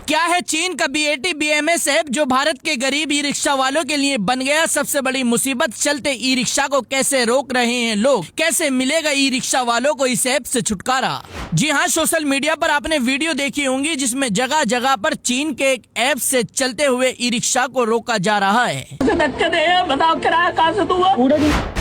क्या है चीन का BAT BMS ऐप जो भारत के गरीब ई रिक्शा वालों के लिए बन गया सबसे बड़ी मुसीबत। चलते ई रिक्शा को कैसे रोक रहे हैं लोग, कैसे मिलेगा ई रिक्शा वालों को इस ऐप से छुटकारा। जी हाँ, सोशल मीडिया पर आपने वीडियो देखी होंगी जिसमें जगह जगह पर चीन के एक ऐप से चलते हुए ई रिक्शा को रोका जा रहा है। बताओ किराया कहाँ से दूंगा?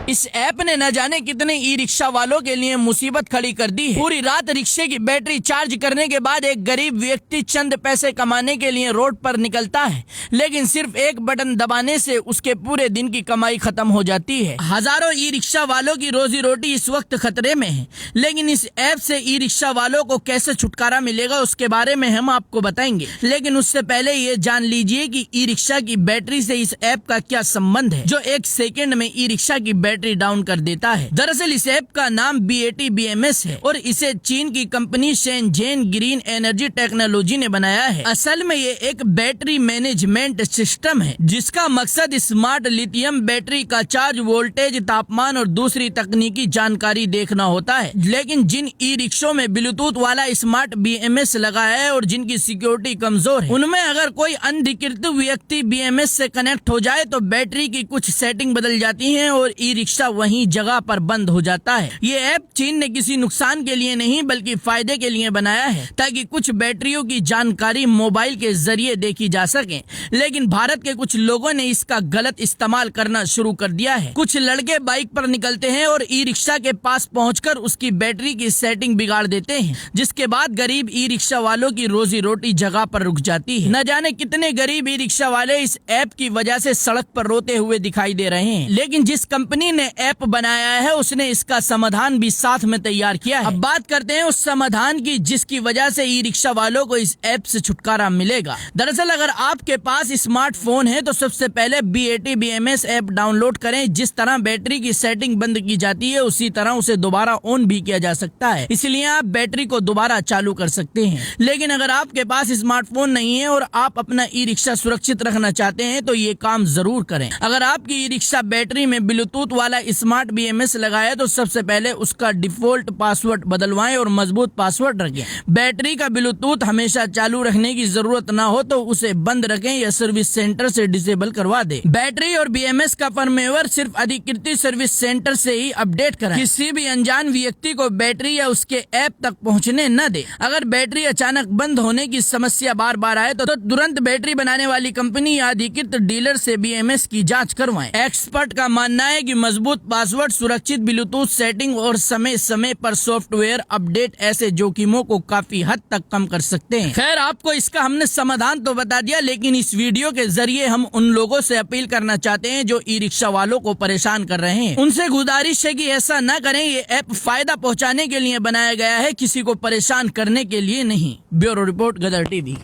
इस ऐप ने न जाने कितने ई रिक्शा वालों के लिए मुसीबत खड़ी कर दी है। पूरी रात रिक्शे की बैटरी चार्ज करने के बाद एक गरीब व्यक्ति चंद पैसे कमाने के लिए रोड पर निकलता है, लेकिन सिर्फ एक बटन दबाने से उसके पूरे दिन की कमाई खत्म हो जाती है। हजारों ई रिक्शा वालों की रोजी रोटी इस वक्त खतरे में है, लेकिन इस ऐप से ई रिक्शा वालों को कैसे छुटकारा मिलेगा उसके बारे में हम आपको बताएंगे। लेकिन उससे पहले ये जान लीजिए कि ई रिक्शा की बैटरी से इस ऐप का क्या संबंध है जो एक सेकेंड में ई रिक्शा की बैटरी डाउन कर देता है। दरअसल इस ऐप का नाम BAT BMS है और इसे चीन की company Shenzhen green energy technology ने बनाया है। असल में ये एक बैटरी मैनेजमेंट सिस्टम है जिसका मकसद स्मार्ट लिथियम बैटरी का चार्ज, वोल्टेज, तापमान और दूसरी तकनीकी जानकारी देखना होता है। लेकिन जिन ई रिक्शों में ब्लूटूथ वाला स्मार्ट BMS लगा है और जिनकी सिक्योरिटी कमजोर है, उनमें अगर कोई अनधिकृत व्यक्ति BMS से कनेक्ट हो जाए तो बैटरी की कुछ सेटिंग बदल जाती है और ई रिक्शा वहीं जगह पर बंद हो जाता है। ये ऐप चीन ने किसी नुकसान के लिए नहीं बल्कि फायदे के लिए बनाया है ताकि कुछ बैटरियों की जानकारी मोबाइल के जरिए देखी जा सके। लेकिन भारत के कुछ लोगों ने इसका गलत इस्तेमाल करना शुरू कर दिया है। कुछ लड़के बाइक पर निकलते हैं और ई रिक्शा के पास पहुंचकर उसकी बैटरी की सेटिंग बिगाड़ देते हैं, जिसके बाद गरीब ई रिक्शा वालों की रोजी रोटी जगह पर रुक जाती है। न जाने कितने गरीब ई रिक्शा वाले इस ऐप की वजह से सड़क पर रोते हुए दिखाई दे रहे हैं। लेकिन जिस कंपनी ने ऐप बनाया है उसने इसका समाधान भी साथ में तैयार किया है। अब बात करते हैं उस समाधान की जिसकी वजह से ई रिक्शा वालों को इस ऐप से छुटकारा मिलेगा। दरअसल अगर आपके पास स्मार्टफोन है तो सबसे पहले BAT BMS ऐप डाउनलोड करें। जिस तरह बैटरी की सेटिंग बंद की जाती है उसी तरह उसे दोबारा ऑन भी किया जा सकता है, इसलिए आप बैटरी को दोबारा चालू कर सकते हैं। लेकिन अगर आपके पास स्मार्टफोन नहीं है और आप अपना ई रिक्शा सुरक्षित रखना चाहते हैं तो ये काम जरूर करें। अगर आपकी ई रिक्शा बैटरी में ब्लूटूथ वाला स्मार्ट BMS लगाया तो सबसे पहले उसका डिफॉल्ट पासवर्ड बदलवाएं और मजबूत पासवर्ड रखें। बैटरी का ब्लूटूथ हमेशा चालू रखने की जरूरत ना हो तो उसे बंद रखें या सर्विस सेंटर से डिसेबल करवा दें। बैटरी और BMS का फर्मवेयर सिर्फ अधिकृत सर्विस सेंटर से ही अपडेट कराएं। किसी भी अनजान व्यक्ति को बैटरी या उसके ऐप तक पहुंचने न दे। अगर बैटरी अचानक बंद होने की समस्या बार बार आए तो तुरंत बैटरी बनाने वाली कंपनी या अधिकृत डीलर से BMS की जाँच करवाएं। एक्सपर्ट का मानना है कि मजबूत पासवर्ड, सुरक्षित ब्लूटूथ सेटिंग और समय समय पर सॉफ्टवेयर अपडेट ऐसे जोखिमों को काफी हद तक कम कर सकते हैं। खैर, आपको इसका हमने समाधान तो बता दिया, लेकिन इस वीडियो के जरिए हम उन लोगों से अपील करना चाहते हैं जो ई रिक्शा वालों को परेशान कर रहे हैं। उनसे गुजारिश है कि ऐसा न करें। ये ऐप फायदा पहुंचाने के लिए बनाया गया है, किसी को परेशान करने के लिए नहीं। ब्यूरो रिपोर्ट, गदर TV।